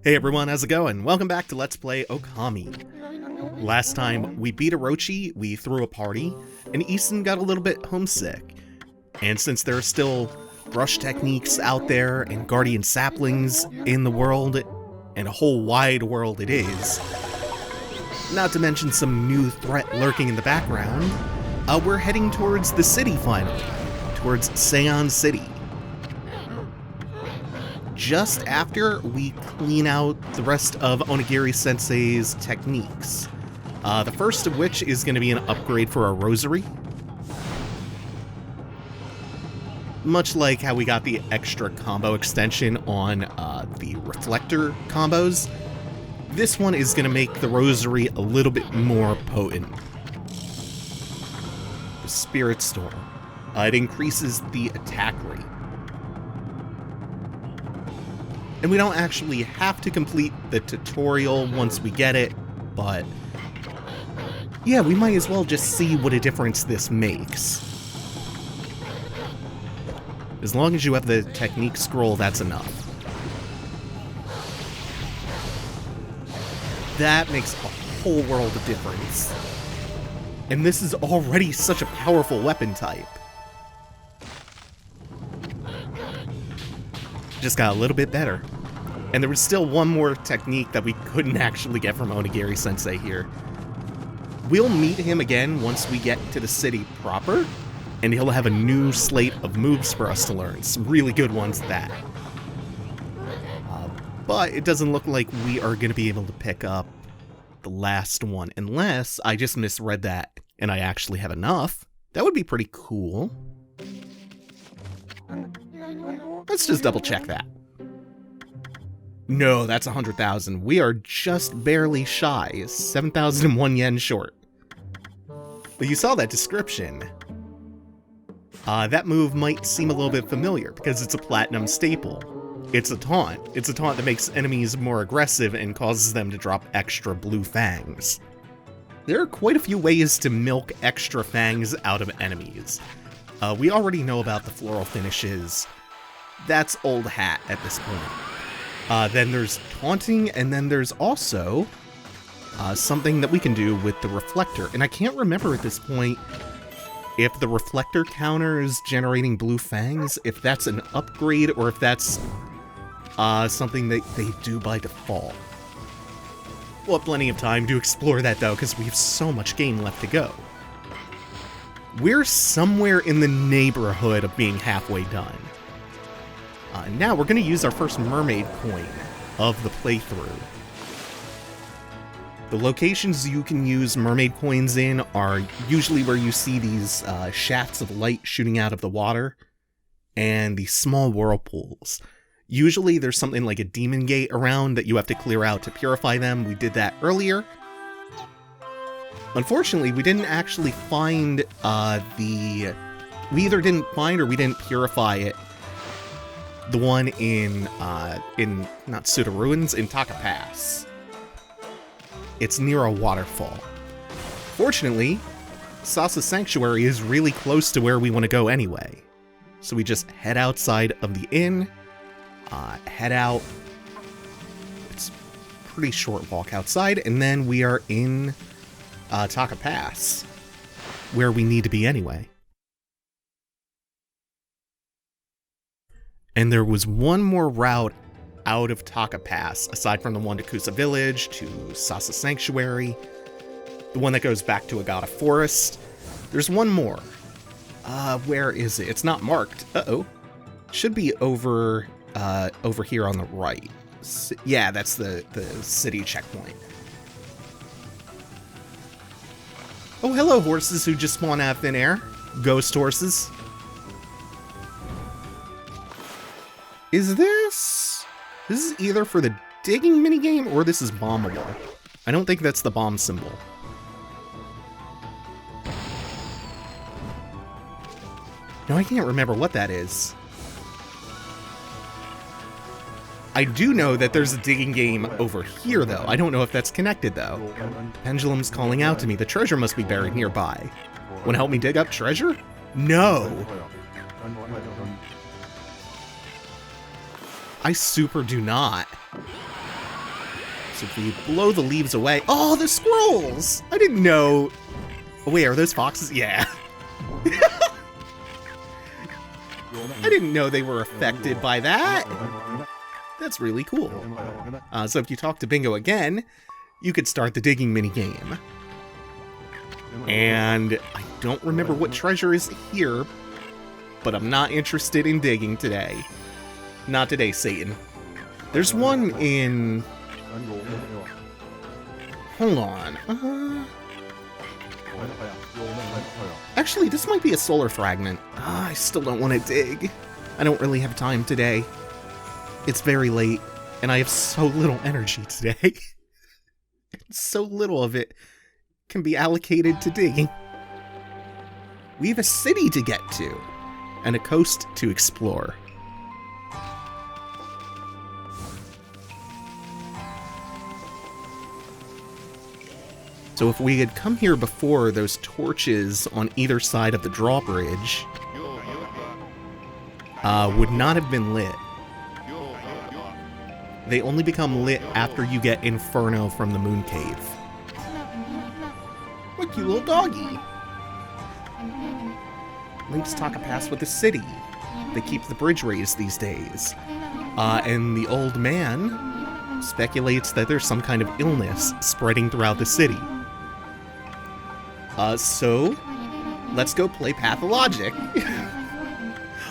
Hey everyone, how's it going? Welcome back to Let's Play Ōkami. Last time we beat Orochi, we threw a party, and Easton got a little bit homesick. And since there are still brush techniques out there and guardian saplings in the world, and a whole wide world it is, not to mention some new threat lurking in the background, we're heading towards the city finally, towards Seion City. Just after we clean out the rest of Onigiri-sensei's techniques. The first of which is going to be an upgrade for our rosary. Much like how we got the extra combo extension on the reflector combos, this one is going to make the rosary a little bit more potent. The Spirit Storm. It increases the attack rate. And we don't actually have to complete the tutorial once we get it, but yeah, we might as well just see what a difference this makes. As long as you have the technique scroll, that's enough. That makes a whole world of difference. And this is already such a powerful weapon type. Just got a little bit better. And there was still one more technique that we couldn't actually get from Onigiri-sensei here. We'll meet him again once we get to the city proper, and he'll have a new slate of moves for us to learn. Some really good ones at that. But it doesn't look like we are going to be able to pick up the last one, unless I just misread that and I actually have enough. That would be pretty cool. Let's just double check that. No, that's 100,000. We are just barely shy, 7,001 yen short. But you saw that description. That move might seem a little bit familiar because it's a platinum staple. It's a taunt. It's a taunt that makes enemies more aggressive and causes them to drop extra blue fangs. There are quite a few ways to milk extra fangs out of enemies. We already know about the floral finishes. That's old hat at this point. Then there's taunting, and then there's also something that we can do with the reflector. And I can't remember at this point if the reflector counter is generating blue fangs, if that's an upgrade, or if that's something that they do by default. We'll have plenty of time to explore that, though, because we have so much game left to go. We're somewhere in the neighborhood of being halfway done. Now we're going to use our first mermaid coin of the playthrough. The locations you can use mermaid coins in are usually where you see these shafts of light shooting out of the water and these small whirlpools. Usually there's something like a demon gate around that you have to clear out to purify them. We did that earlier. Unfortunately, we didn't actually find we either didn't find or we didn't purify it. The one in not Suda Ruins, in Taka Pass. It's near a waterfall. Fortunately, Sasa Sanctuary is really close to where we want to go anyway. So we just head outside of the inn, head out. It's a pretty short walk outside, and then we are in Taka Pass, where we need to be anyway. And there was one more route out of Taka Pass, aside from the one to Kusa Village, to Sasa Sanctuary, the one that goes back to Agata Forest. There's one more. Where is it? It's not marked. Uh-oh. Should be over here on the right. Yeah, that's the city checkpoint. Oh, hello, horses who just spawn out of thin air. Ghost horses. Is this is either for the digging minigame or this is bombable. I don't think that's the bomb symbol. No, I can't remember what that is. I do know that there's a digging game over here, though. I don't know if that's connected, though. Pendulum's calling out to me. The treasure must be buried nearby. Want to help me dig up treasure? No! I super do not. So if we blow the leaves away... Oh, the squirrels! I didn't know... Oh, wait, are those foxes? Yeah. I didn't know they were affected by that. That's really cool. So if you talk to Bingo again, you could start the digging minigame. And I don't remember what treasure is here, but I'm not interested in digging today. Not today, Satan. There's one in... Hold on. Actually, this might be a solar fragment. I still don't want to dig. I don't really have time today. It's very late, and I have so little energy today. So little of it can be allocated to digging. We have a city to get to, and a coast to explore. So if we had come here before those torches on either side of the drawbridge would not have been lit. They only become lit after you get Inferno from the Moon Cave. What a cute little doggy! Link's talk a pass with the city. They keep the bridge raised these days. And the old man speculates that there's some kind of illness spreading throughout the city. So, let's go play Pathologic.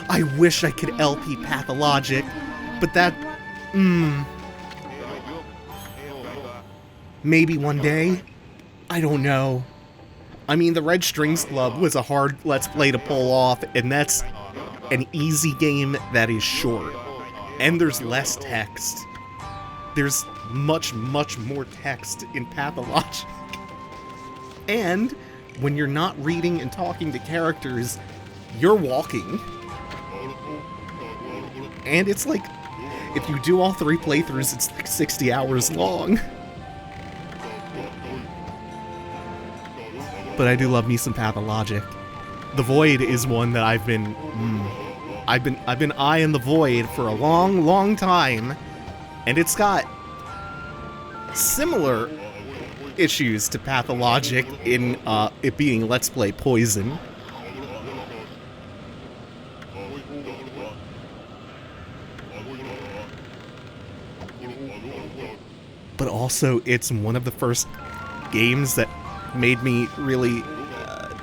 I wish I could LP Pathologic, but that... Maybe one day? I don't know. I mean, the Red Strings Club was a hard Let's Play to pull off, and that's an easy game that is short. And there's less text. There's much, much more text in Pathologic. And when you're not reading and talking to characters, you're walking. And it's like, if you do all 3 playthroughs, it's like 60 hours long. But I do love me some Pathologic. The Void is one that I've been eyeing the Void for a long, long time, and it's got similar issues to Pathologic in it being Let's Play Poison. But also, it's one of the first games that made me really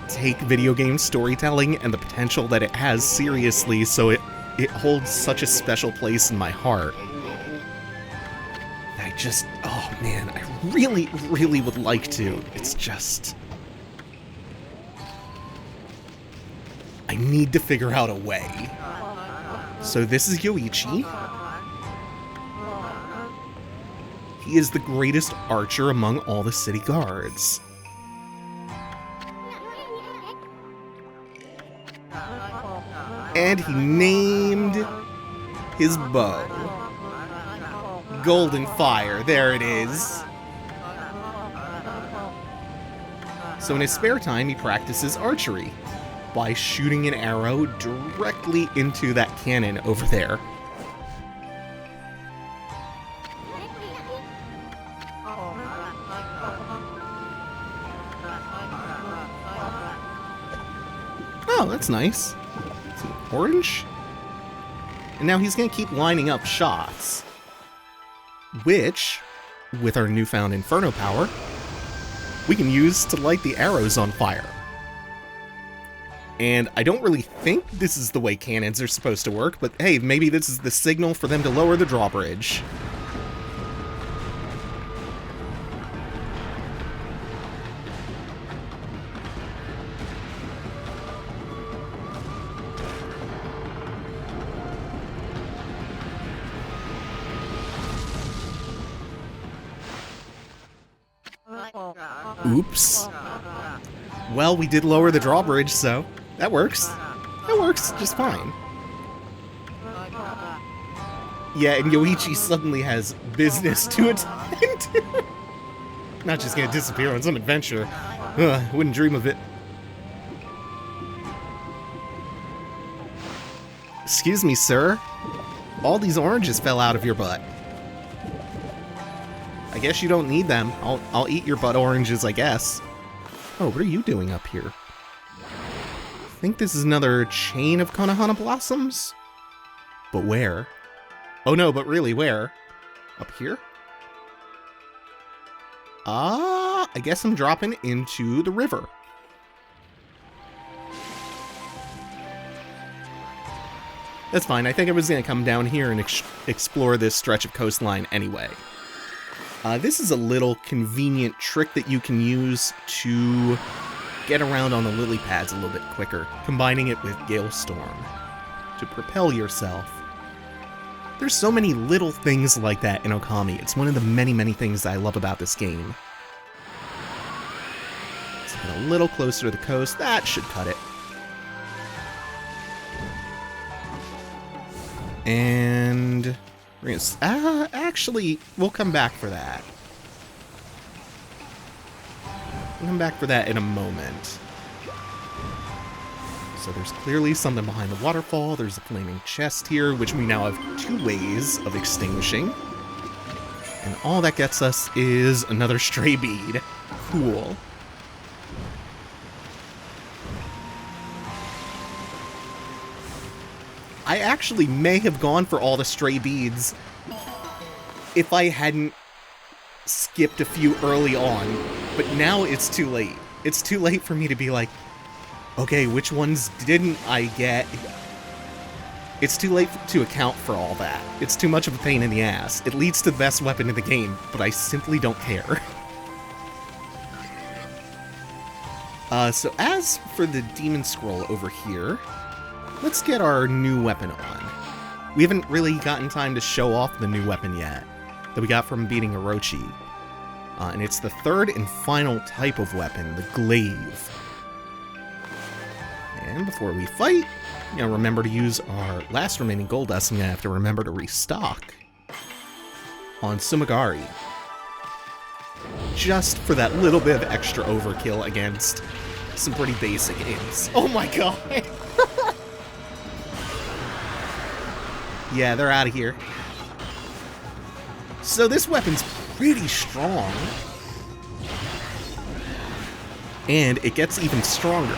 take video game storytelling and the potential that it has seriously, so it holds such a special place in my heart. I just, oh man, I really, really would like to. It's just... I need to figure out a way. So this is Yoichi. He is the greatest archer among all the city guards. And he named his bow Golden Fire. There it is. So in his spare time, he practices archery by shooting an arrow directly into that cannon over there. Oh, that's nice. Orange? And now he's gonna keep lining up shots, which, with our newfound Inferno power, we can use to light the arrows on fire. And I don't really think this is the way cannons are supposed to work, but hey, maybe this is the signal for them to lower the drawbridge. Oops. Well, we did lower the drawbridge, so that works. That works just fine. Yeah, and Yoichi suddenly has business to attend to. Not just gonna disappear on some adventure. Wouldn't dream of it. Excuse me, sir. All these oranges fell out of your butt. I guess you don't need them. I'll eat your butt oranges, I guess. Oh, what are you doing up here? I think this is another chain of Konohana blossoms? But where? Oh no, but really, where? Up here? I guess I'm dropping into the river. That's fine. I think I was going to come down here and explore this stretch of coastline anyway. This is a little convenient trick that you can use to get around on the lily pads a little bit quicker, combining it with Galestorm to propel yourself. There's so many little things like that in Ōkami. It's one of the many, many things that I love about this game. Let's get a little closer to the coast. That should cut it. And we're gonna, actually, we'll come back for that. We'll come back for that in a moment. So there's clearly something behind the waterfall. There's a flaming chest here, which we now have 2 ways of extinguishing. And all that gets us is another stray bead. Cool. I actually may have gone for all the stray beads if I hadn't skipped a few early on, but now it's too late. It's too late for me to be like, okay, which ones didn't I get? It's too late to account for all that. It's too much of a pain in the ass. It leads to the best weapon in the game, but I simply don't care. So as for the demon scroll over here, let's get our new weapon on. We haven't really gotten time to show off the new weapon yet, that we got from beating Orochi. And it's the 3rd and final type of weapon, the glaive. And before we fight, remember to use our last remaining gold dust. I'm gonna have to remember to restock on Sumigari. Just for that little bit of extra overkill against some pretty basic aims. Oh my god! Yeah, they're out of here. So this weapon's pretty strong. And it gets even stronger.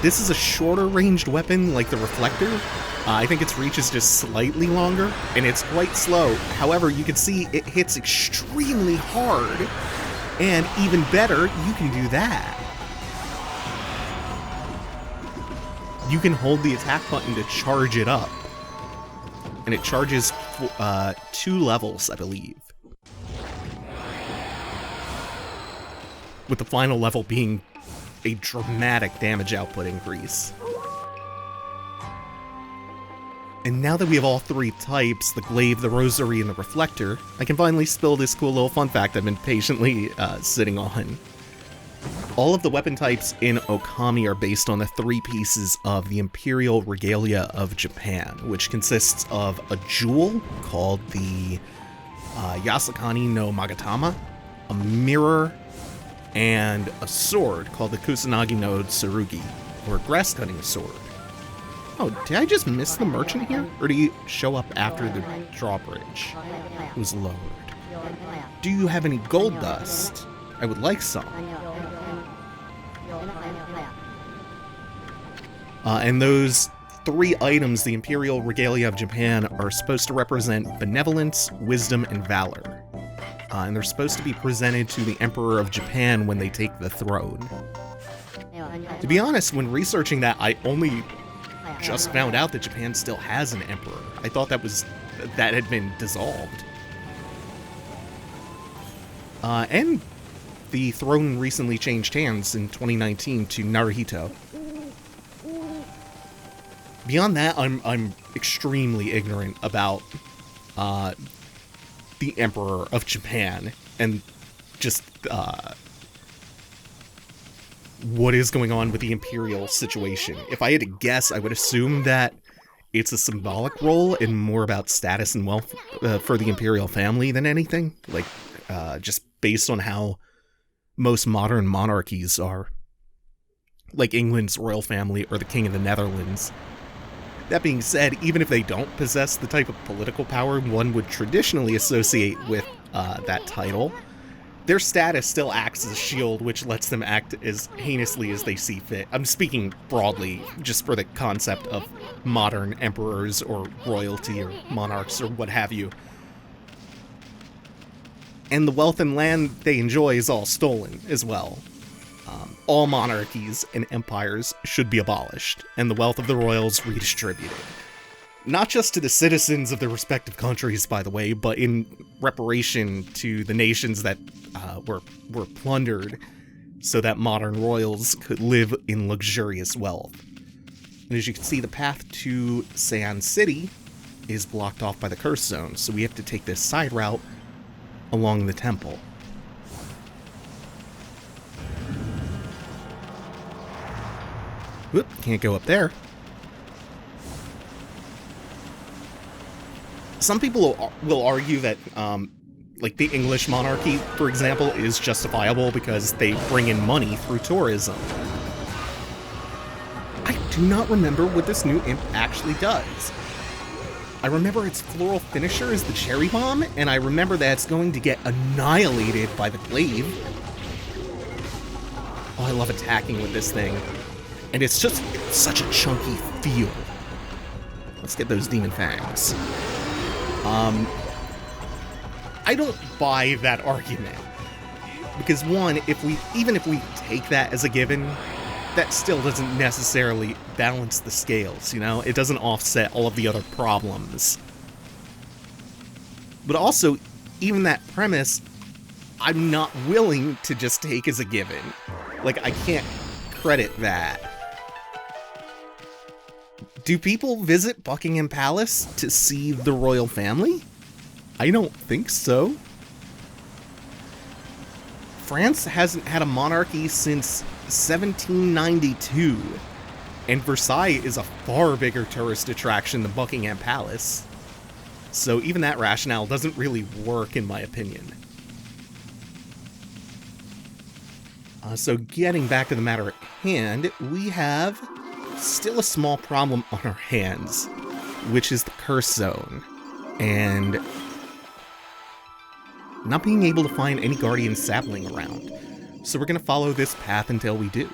This is a shorter ranged weapon, like the reflector. I think its reach is just slightly longer, and it's quite slow. However, you can see it hits extremely hard, and even better, you can do that. You can hold the attack button to charge it up, and it charges 2 levels, I believe. With the final level being a dramatic damage output increase. And now that we have all 3 types, the glaive, the rosary, and the reflector, I can finally spill this cool little fun fact I've been patiently sitting on. All of the weapon types in Ōkami are based on the 3 pieces of the Imperial Regalia of Japan, which consists of a jewel called the Yasakani no Magatama, a mirror, and a sword called the Kusanagi no Tsurugi, or a grass-cutting sword. Oh, did I just miss the merchant here? Or did he show up after the drawbridge was lowered? Do you have any gold dust? I would like some. And those 3 items, the Imperial Regalia of Japan, are supposed to represent benevolence, wisdom, and valor. And they're supposed to be presented to the Emperor of Japan when they take the throne. To be honest, when researching that, I only just found out that Japan still has an emperor. I thought that had been dissolved. And the throne recently changed hands in 2019 to Naruhito. Beyond that, I'm extremely ignorant about the Emperor of Japan and just what is going on with the imperial situation. If I had to guess, I would assume that it's a symbolic role and more about status and wealth for the imperial family than anything. Like, just based on how most modern monarchies are. Like England's royal family or the King of the Netherlands. That being said, even if they don't possess the type of political power one would traditionally associate with that title, their status still acts as a shield, which lets them act as heinously as they see fit. I'm speaking broadly, just for the concept of modern emperors or royalty or monarchs or what have you. And the wealth and land they enjoy is all stolen as well. All monarchies and empires should be abolished, and the wealth of the royals redistributed. Not just to the citizens of their respective countries, by the way, but in reparation to the nations that were plundered so that modern royals could live in luxurious wealth. And as you can see, the path to Seian City is blocked off by the curse zone, so we have to take this side route along the temple. Whoop, can't go up there. Some people will argue that, like, the English monarchy, for example, is justifiable because they bring in money through tourism. I do not remember what this new imp actually does. I remember its floral finisher is the cherry bomb, and I remember that it's going to get annihilated by the glaive. Oh, I love attacking with this thing. And it's just such a chunky feel. Let's get those demon fangs. I don't buy that argument. Because one, even if we take that as a given, that still doesn't necessarily balance the scales, you know? It doesn't offset all of the other problems. But also, even that premise, I'm not willing to just take as a given. Like, I can't credit that. Do people visit Buckingham Palace to see the royal family? I don't think so. France hasn't had a monarchy since 1792, and Versailles is a far bigger tourist attraction than Buckingham Palace. So even that rationale doesn't really work, in my opinion. So getting back to the matter at hand, we have still a small problem on our hands, which is the curse zone, and not being able to find any guardian sapling around. So we're going to follow this path until we do.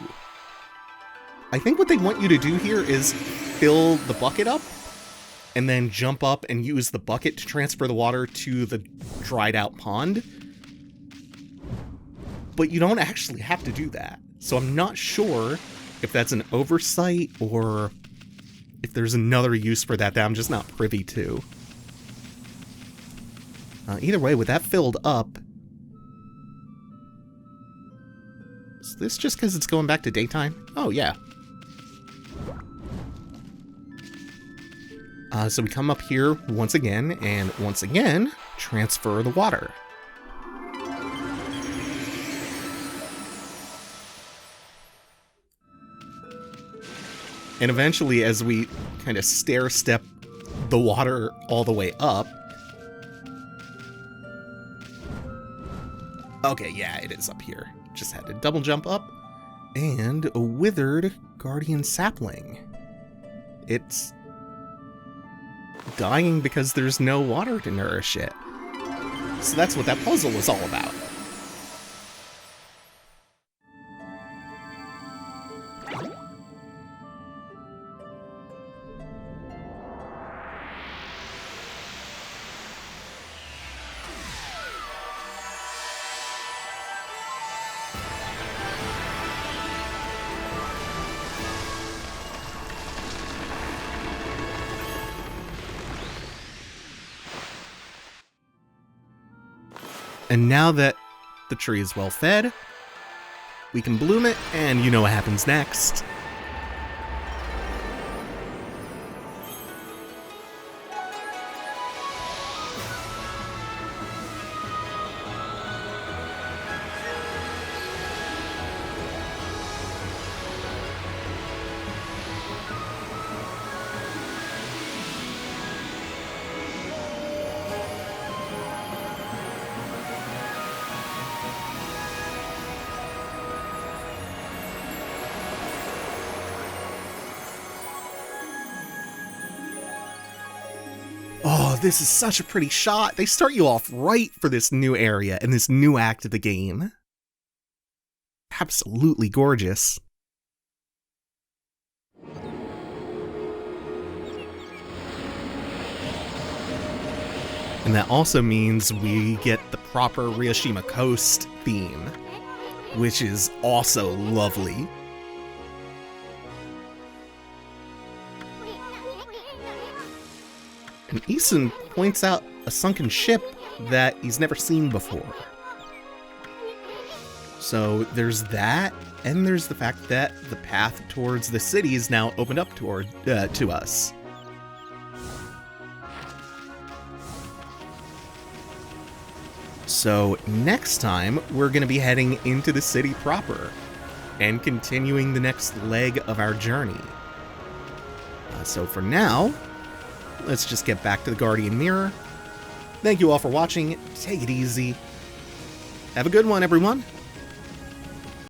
I think what they want you to do here is fill the bucket up, and then jump up and use the bucket to transfer the water to the dried out pond. But you don't actually have to do that. So I'm not sure if that's an oversight or if there's another use for that I'm just not privy to. Either way, with that filled up... Is this just because it's going back to daytime? Oh, yeah. So we come up here once again, and once again, transfer the water. And eventually, as we kind of stair-step the water all the way up... Okay, yeah, it is up here. Just had to double jump up. And a withered guardian sapling. It's dying because there's no water to nourish it. So that's what that puzzle was all about. And now that the tree is well fed, we can bloom it, and you know what happens next. this is such a pretty shot. They start you off right for this new area and this new act of the game. Absolutely gorgeous. And that also means we get the proper Ryushima Coast theme, which is also lovely. And Isun points out a sunken ship that he's never seen before. So there's that, and there's the fact that the path towards the city is now opened up to us. So next time, we're going to be heading into the city proper and continuing the next leg of our journey. So for now, let's just get back to the Guardian Mirror. Thank you all for watching. Take it easy. Have a good one, everyone.